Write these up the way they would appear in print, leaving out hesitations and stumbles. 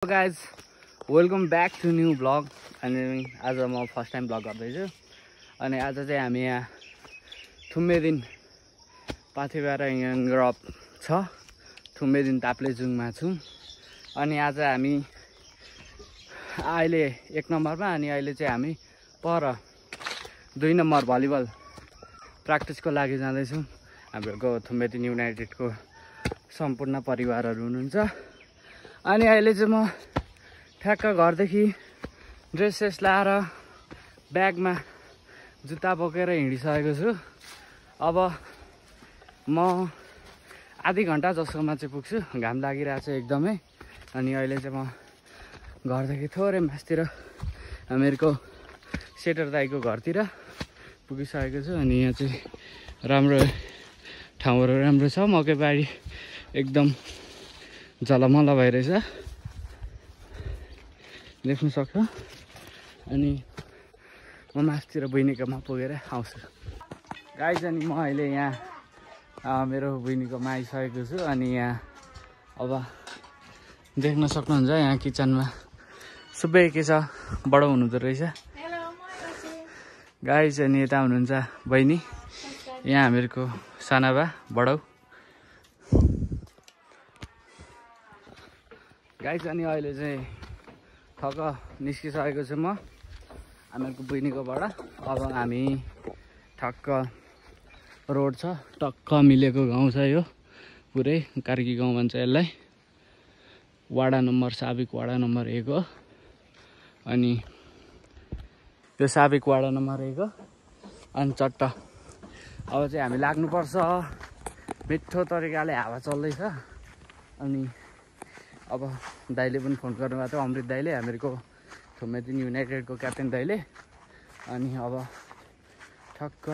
Guys welcome back to new blog. अनि आज म फर्स्ट टाइम ब्लग गर्दैछु। अनि आज चाहिँ हामी यहाँ थुम्मेदिन पाथिभरा ग्रप छ, थुम्मेदिन ताप्लेजुङमा छौँ। अनि आज हामी अहिले 1 नम्बरमा, अनि अहिले चाहिँ हामी पर 2 नम्बर भलिबल प्र्याक्टिसको लागि जाँदैछौँ। हाम्रो थुम्मेदिन युनाइटेडको सम्पूर्ण परिवारहरू हुनुहुन्छ। अनि अहिले चाहिँ म ठ्याक्क घरदेखि ड्रेसेस लाएर ब्यागमा जुत्ता बोकेर हिँडिसकेको छु। अब म आधी घन्टा जसोमा चाहिँ पुग्छु, घाम लागिरहेको छ एकदमै। अनि अहिले चाहिँ म घरदेखि थोरै मासतिर हामीहरूको सेटर दाईको घरतिर पुगिसकेको छु। अनि यहाँ चाहिँ राम्रो ठाउँहरू राम्रो छ, मकैबारी एकदम झलमल भइरहेछ, देख्नु सक्छ। अनि म मासतिर बहिनीकोमा पुगेर आउँछु गाइज। अनि म अहिले यहाँ मेरो बहिनीकोमा आइसकेको छु। अनि यहाँ अब देख्न सक्नुहुन्छ यहाँ किचनमा सबै के छ, बडो हुनुहुँदो रहेछ गाइज। अनि यता हुनुहुन्छ बहिनी, यहाँ हामीहरूको सानाबा बडौ गाइज। अनि अहिले चाहिँ ठक्क निस्किसकेको छु म हामीहरूको बहिनीकोबाट। अब हामी ठक्क रोड छ, टक्क मिलेको गाउँ छ यो, पुरै कार्की गाउँ भन्छ यसलाई। वाडा नम्बर साबिक वाडा नम्बर 1 हो। अनि त्यो साबिक वाडा नम्बर 1 हो। अनि चट्ट अब चाहिँ हामी लाग्नुपर्छ। मिठो तरिकाले हावा चल्दैछ। अनि अब दाइले पनि फोन गर्नुभएको थियो, अमृत दाइले, हामीहरूको थुम्मेदिन युनाइटेडको क्याप्टेन दाइले। अनि अब ठक्क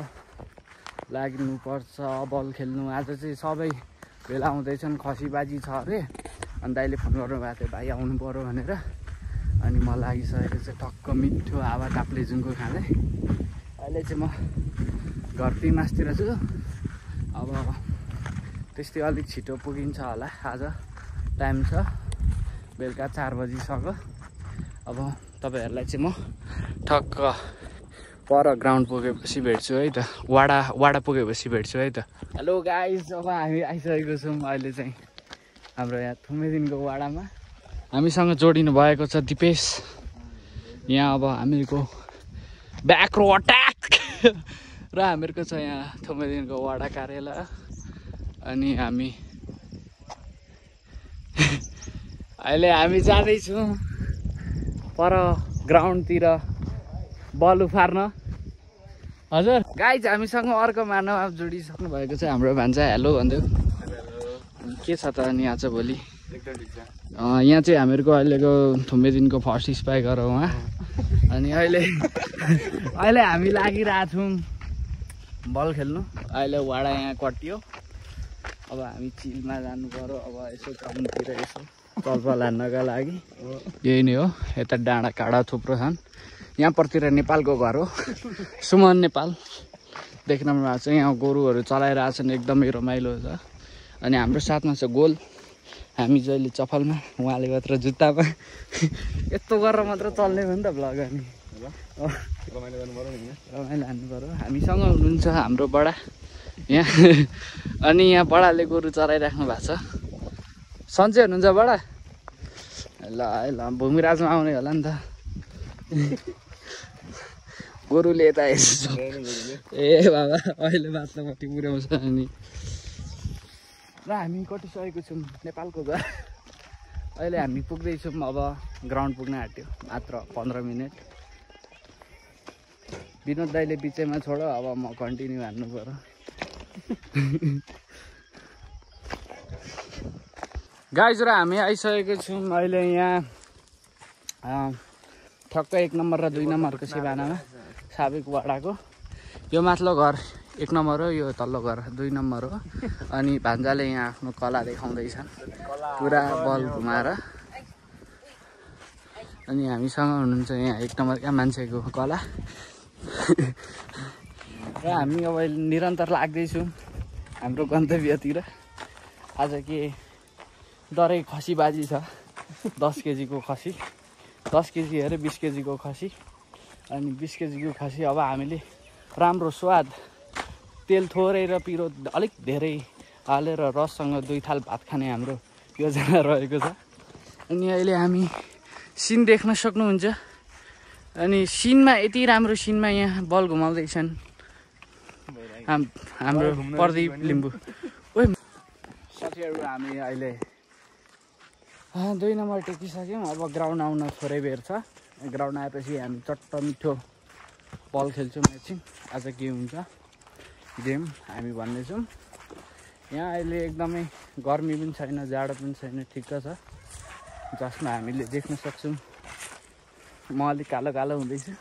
लाग्नुपर्छ बल खेल्नु। आज चाहिँ सबै भेला आउँदैछन्, खसीबाजी छ अरे। अनि दाइले फोन गर्नुभएको थियो, भाइ आउनु पऱ्यो भनेर। अनि म लागिसकेको चाहिँ टक्क मिठो हावा ताप्लेजुङको खाँदै। अहिले चाहिँ म घर 3 मासतिर छु। अब त्यस्तै अलिक छिटो पुगिन्छ होला, आज टाइम छ बेलुका 4 बजिसक्यो। अब तपाईँहरूलाई चाहिँ म ठक्क पर ग्राउन्ड पुगेपछि भेट्छु है त, वाडा पुगेपछि भेट्छु है त। हेलो गाइज, अब हामी आइसकेको छौँ अहिले चाहिँ हाम्रो यहाँ थुम्मेदिनको वाडामा। हामीसँग जोडिनु भएको छ दिपेश। यहाँ अब हामीहरूको ब्याक रो अट्याक र हामीहरूको छ यहाँ थुम्मेदिनको वाडा कार्यालय। अनि हामी अहिले हामी जाँदैछौँ पर ग्राउन्डतिर बल उफार्न। हजुर गाइज, हामीसँग अर्को मानव जोडिसक्नु भएको छ, हाम्रो भान्जा। हेलो भन्दै के छ त? अनि आज भोलि यहाँ चाहिँ हामीहरूको अहिलेको थुम्मेदिनको फर्स्ट स्पाइकर हो उहाँ। अनि अहिले हामी लागिरहेछौँ बल खेल्नु। अहिले वाडा यहाँ कटियो, अब हामी चिलमा जानु पर्यो। अब यसो ग्राउन्डतिर यसो चलपल हान्नका लागि यही नै हो। यता डाँडा काँडा थुप्रो छन्। यहाँपट्टितिर नेपालको घर हो, सुमन नेपाल देख्नमा भएको छ। यहाँ गोरुहरू चलाइरहेछन्, एकदमै रमाइलो छ। अनि हाम्रो साथमा छ गोल, हामी जहिले चप्पलमा, उहाँले मात्र जुत्तामा। यस्तो गरेर मात्र चल्ने हो नि त ब्लग। अनि रमाइलो हान्नु पऱ्यो। हामीसँग हुनुहुन्छ हाम्रो बडा यहाँ। अनि यहाँ बडाले गोरु चराइराख्नु भएको छ। सन्चै हुनुहुन्छ बडा? ल ल, भूमिराजमा आउने होला नि त। गोरुले यता हेर्छ। ए बाबा, अहिले बाच्नपट्टि पुर्याउँछ। अनि र हामी कटिसकेको छौँ नेपालको घर। अहिले हामी पुग्दैछौँ, अब ग्राउन्ड पुग्न आँट्यो, मात्र 15 मिनट। विनोद दाइले बिचैमा छोड्यो, अब म कन्टिन्यू हान्नु पर्यो। गाइज, र हामी आइसकेको छौँ अहिले यहाँ ठक्क 1 नम्बर र 2 नम्बरको सिमानामा, साबिक वाडाको। यो माथिल्लो घर 1 नम्बर हो, यो तल्लो घर 2 नम्बर हो। अनि भान्जाले यहाँ आफ्नो कला देखाउँदैछन्, पुरा बल घुमाएर। अनि हामीसँग हुनुहुन्छ यहाँ 1 नम्बरका मान्छेको कला। र हामी अब निरन्तर लाग्दैछौँ हाम्रो गन्तव्यतिर। आज के दरै खसीबाजी छ, 10 केजीको खसी, 10 केजी अरे 20 केजीको खसी अनि 20 केजीको खसी। अब हामीले राम्रो स्वाद तेल थोरै र पिरो अलिक धेरै हालेर रससँग 2 थाल भात खाने हाम्रो योजना रहेको छ। अनि अहिले हामी सिन देख्न सक्नुहुन्छ। अनि सिनमा यति राम्रो सिनमा यहाँ बल घुमाउँदैछन् हाम्रो प्रदीप लिम्बू। ओइ साथीहरू, हामी अहिले 2 नम्बर टेकिसक्यौँ। अब ग्राउन्ड आउन थोरै बेर छ। ग्राउन्ड आएपछि हामी चट्ट मिठो बल खेल्छौँ। म्याचिङ आज के हुन्छ गेम हामी भन्नेछौँ। यहाँ अहिले एकदमै गर्मी पनि छैन, जाडो पनि छैन, ठिक्क छ, जसमा हामीले देख्न सक्छौँ। म अलिक कालो कालो हुँदैछु,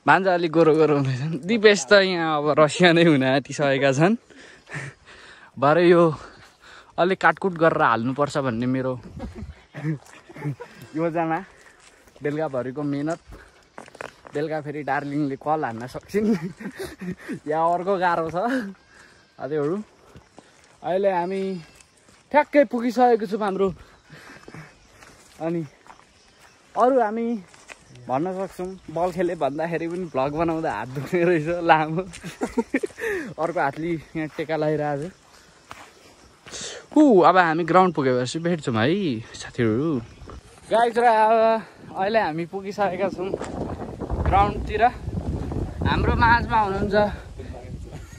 भान्जा अलिक गोरो गोरो हुँदैछन्। दिपेश त यहाँ अब रसिया नै हुन आँटिसकेका छन्। भरे यो अलिक काटकुट गरेर हाल्नुपर्छ भन्ने मेरो योजना। बेलुकाभरिको मेहनत, बेलुका फेरि डार्लिङले कल हान्न सक्छिन्। यहाँ अर्को गाह्रो छ साथीहरू। अहिले हामी ठ्याक्कै पुगिसकेको छौँ हाम्रो। अनि अरू हामी भन्न सक्छौँ बल खेले भन्दाखेरि पनि भ्लग बनाउँदा हात दुख्ने रहेछ लामो। अर्को हातले यहाँ टेका लगाइरहेको छ। अब हामी ग्राउन्ड पुगेपछि भेट्छौँ है साथीहरू। गाइज र अब अहिले हामी पुगिसकेका छौँ ग्राउन्डतिर। हाम्रो माझमा हुनुहुन्छ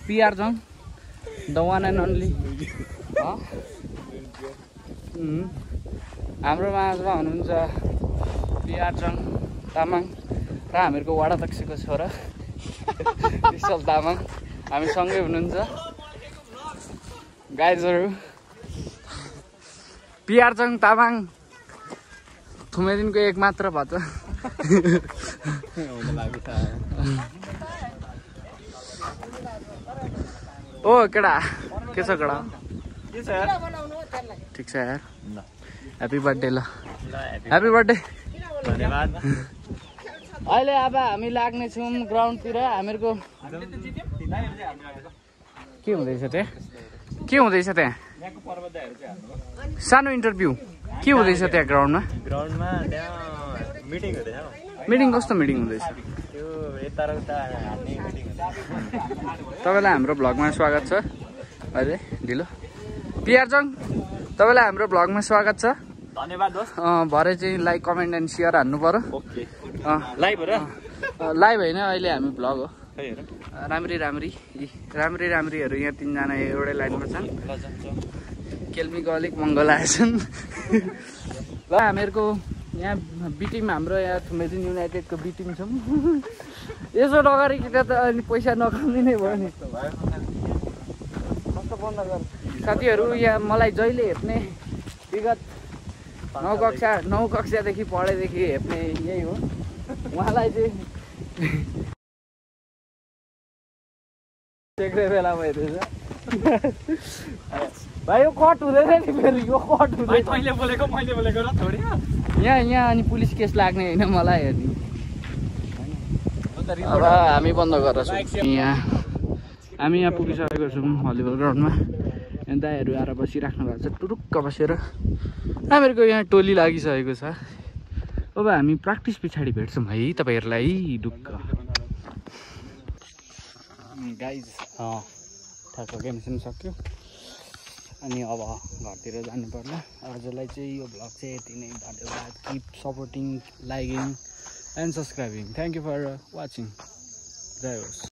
पिआर जङ, द वान एन्ड ओन्ली। हाम्रो माझमा हुनुहुन्छ पिआर जङ तामाङ र हामीहरूको वडा अध्यक्षको छोरा विशाल तामाङ। हामी सँगै हुनुहुन्छ गाइजहरू। पिआर जङ तामाङ थुमेदिनको एक मात्र भन्छ। ओ केटा के छ केटा? ठिक छ यार। ह्याप्पी बर्थडे ल, ह्याप्पी बर्थडे। धन्यवाद। अहिले अब हामी लाग्नेछौँ ग्राउन्डतिर। हामीहरूको के हुँदैछ त्यहाँ? के हुँदैछ त्यहाँ? सानो इन्टरभ्यू के हुँदैछ त्यहाँ ग्राउन्डमा? ग्राउन्डमा त्यहाँ मिटिङ हुँदैछ। मिटिङ कस्तो मिटिङ हुँदैछ? त्यो यताउता हाल्ने मिटिङ हुँदैछ। तपाईँलाई हाम्रो भ्लगमा स्वागत छ। अहिले ढिलो पिआर जङ, तपाईँलाई हाम्रो भ्लगमा स्वागत छ। धन्यवाद दोस्त। भरे चाहिँ लाइक कमेन्ट एन्ड सेयर हान्नु पर्यो। ओके लाइभ हो र? लाइभ होइन, अहिले हामी भ्लग हो। राम्री राम्रीहरू यहाँ 3 जना एउटै लाइनमा छन्। केल्मीको अलिक महँगो लागेछन्। ल हामीहरूको यहाँ बी टिम, हाम्रो यहाँ थुमेदिन युनाइटेडको बी टिम छौँ। यसो नगरिकन त अनि पैसा नकमाउने भयो नि। कस्तो बन्द गर साथीहरू। यहाँ मलाई जहिले हेप्ने विगत 9 कक्षादेखि पढेदेखि हेप्ने यही हो। उहाँलाई चाहिँ देख्ने बेला भइरहेछ। भाइ यो कट हुँदैन नि फेरि, यो कट हुँदैन। मैले बोलेको र थोडी यहाँ अनि पुलिस केस लाग्ने होइन मलाई हेर्ने। अब हामी बन्द गरेर हामी यहाँ पुगिसकेको छौँ भलिबल ग्राउन्डमा। यहाँ दाइहरू आएर बसिराख्नु भएको छ टुरुक्क बसेर। हामीहरूको यहाँ टोली लागिसकेको छ। अब हामी प्र्याक्टिस पछाडि भेट्छौँ है तपाईँहरूलाई ढुक्क। गाइज ठ्याक्क गेम सेम सक्यो। अनि अब घरतिर जानु पर्ला। आजलाई चाहिँ यो भ्लग चाहिँ यति नै। धन्यवाद। Keep supporting, liking and subscribing. Thank you for watching. जय होस्।